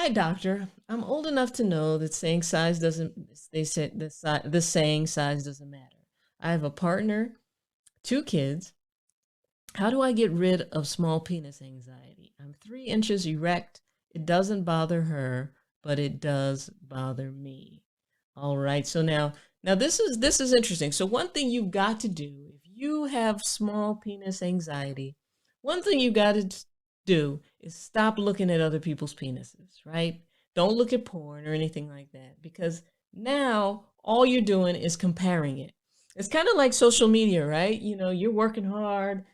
Hi, doctor. I'm old enough to know that saying size doesn't, they said the saying size doesn't matter. I have a partner, two kids. How do I get rid of small penis anxiety? I'm 3 inches erect. It doesn't bother her, but it does bother me. All right. So now this is interesting. So one thing you've got to do if you have small penis anxiety, one thing you got to do is stop looking at other people's penises, right? Don't look at porn or anything like that because now all you're doing is comparing it. It's kind of like social media, right? You're working hard,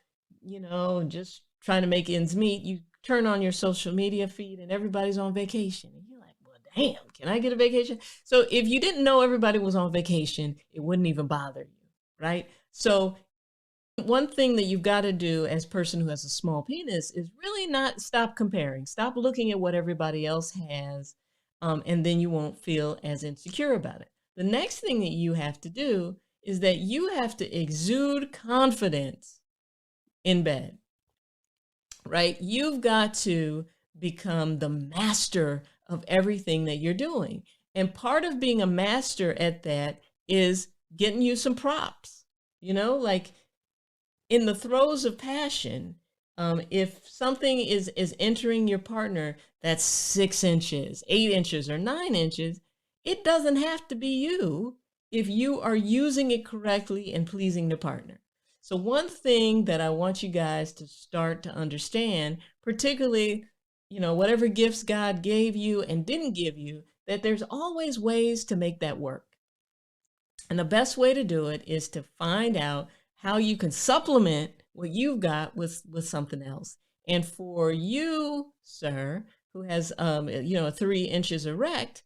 just trying to make ends meet. You turn on your social media feed and everybody's on vacation. And you're like, well, damn, can I get a vacation? So if you didn't know everybody was on vacation, it wouldn't even bother you, right? So one thing that you've got to do as a person who has a small penis is really not stop comparing. Stop looking at what everybody else has, and then you won't feel as insecure about it. The next thing that you have to do is that you have to exude confidence in bed, right? You've got to become the master of everything that you're doing. And part of being a master at that is getting you some props, like in the throes of passion. If something is entering your partner that's 6 inches, 8 inches, or 9 inches, it doesn't have to be you if you are using it correctly and pleasing the partner. So one thing that I want you guys to start to understand, particularly, whatever gifts God gave you and didn't give you, that there's always ways to make that work. And the best way to do it is to find out how you can supplement what you've got with something else. And for you, sir, who has 3 inches erect,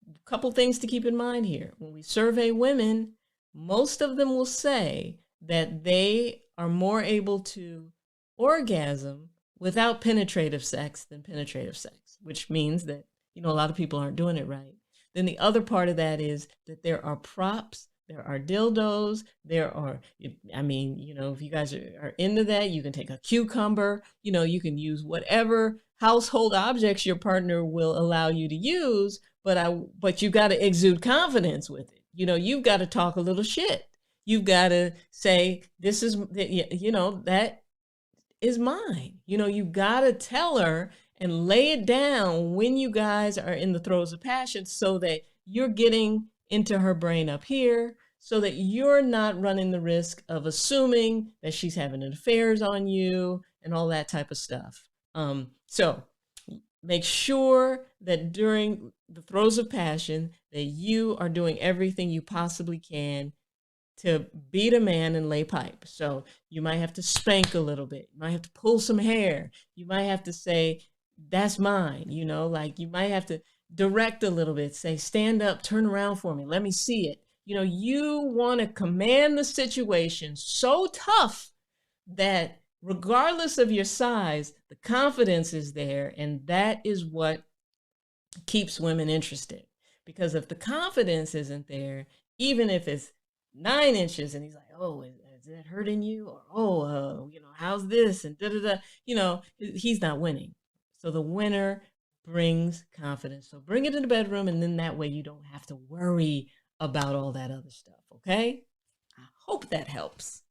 a couple things to keep in mind here. When we survey women, most of them will say that they are more able to orgasm without penetrative sex than penetrative sex, which means that, a lot of people aren't doing it right. Then the other part of that is that there are props, there are dildos, there are, if you guys are into that, you can take a cucumber, you can use whatever household objects your partner will allow you to use, but you got to exude confidence with it. You've got to talk a little shit. You've got to say, this is, that is mine. You got to tell her and lay it down when you guys are in the throes of passion so that you're getting into her brain up here, so that you're not running the risk of assuming that she's having affairs on you and all that type of stuff. So make sure that during the throes of passion that you are doing everything you possibly can to beat a man and lay pipe. So you might have to spank a little bit. You might have to pull some hair. You might have to say, that's mine, like you might have to direct a little bit, say, stand up, turn around for me, let me see it. You want to command the situation so tough that regardless of your size, the confidence is there. And that is what keeps women interested. Because if the confidence isn't there, even if it's 9 inches and he's like, oh, is that hurting you? Or, oh, how's this? And he's not winning. So the winner brings confidence. So bring it in the bedroom, and then that way you don't have to worry about all that other stuff. Okay? I hope that helps.